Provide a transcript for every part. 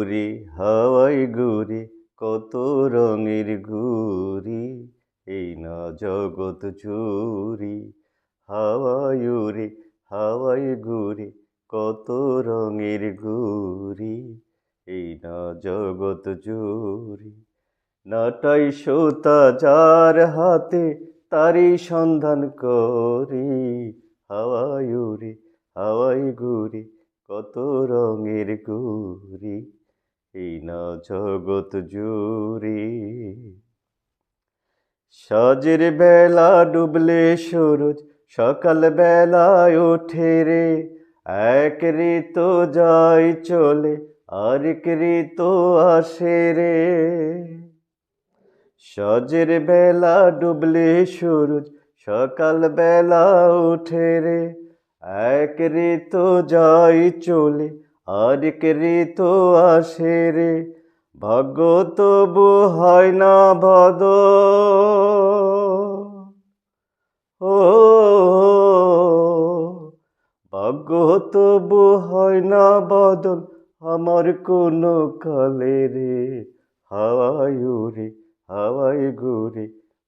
উড়ে হাওয়ায় ঘুরে কত রঙের ঘুড়ি, এই না জগৎ জুড়ি। হাওয়ায় উড়ে হাওয়ায় ঘুরে কত রঙের ঘুড়ি, এই না জগৎ জুড়ি। নাটাই সুতা যার হাতে তারই সন্ধান করি, হাওয়ায় উড়ে হাওয়ায় ঘুরে কত রঙের ঘুড়ি, এই না জগৎ জুড়ি। সাজের বেলা ডুবলে সূরজ সকাল বেলায় ওঠে রে, এক ঋতু যায় চলে আরেক ঋতু আসে রে। সাজের বেলা ডুবলে সূরজ সকাল বেলা ওঠে রে, এক ঋতু যায় চলে আরেক ঋতু আসে রে। ভাগ্য তবু হয় না বদল, ও ভাগ্য তবু হয় না বদল আমার কোনো কালে রে। হাওয়ায় উড়ে হাওয়ায় ঘুরে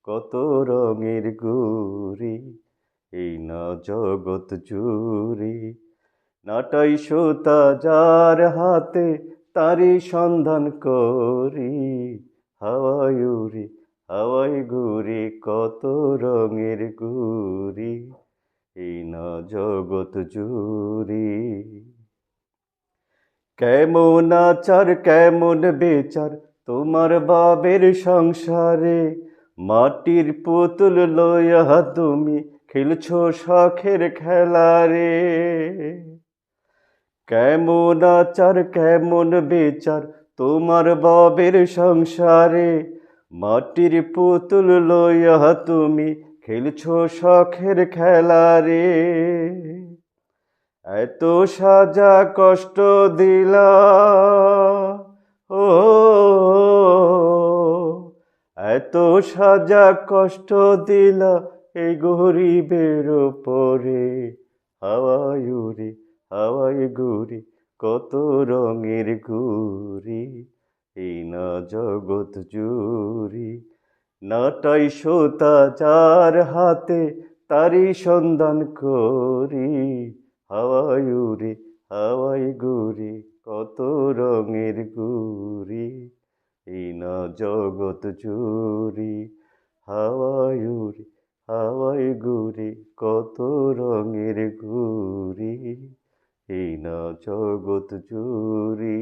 কত রঙের ঘুড়ি, এই না জগৎ জুড়ি। নাটাই সুতা যার হাতে তারই সন্ধান করি, হাওয়ায় উড়ে হাওয়ায় ঘুরে কত রঙের ঘুড়ি, এই না জগৎ জুড়ি। কেমন আচার কেমন বিচার তোমার বাবের সংসারে, মাটির পুতুল লইয়া তুমি খেলছো শখের খেলা রে। কেমন আচার কেমন বিচার তোমার বাবের সংসারে, মাটির পুতুল লইয়া তুমি খেলছো শখের খেলা রে। এত সাজা কষ্ট দিলা, ও এত সাজা কষ্ট দিলা এই গরিবের উপরে। হাওয়ায় উড়ে হাওয়ায় ঘুরে কত রঙের ঘুড়ি, এই না জগৎ জুড়ি। নাটাই সুতা যার হাতে তারই সন্ধান করি, হাওয়ায় উড়ে হাওয়ায় ঘুরে কত রঙের ঘুড়ি, এই না জগৎ জুড়ি। হাওয়ায় উড়ে হাওয়ায় ঘুরে কত রঙের ঘুড়ি, এই না জগৎ জুড়ি।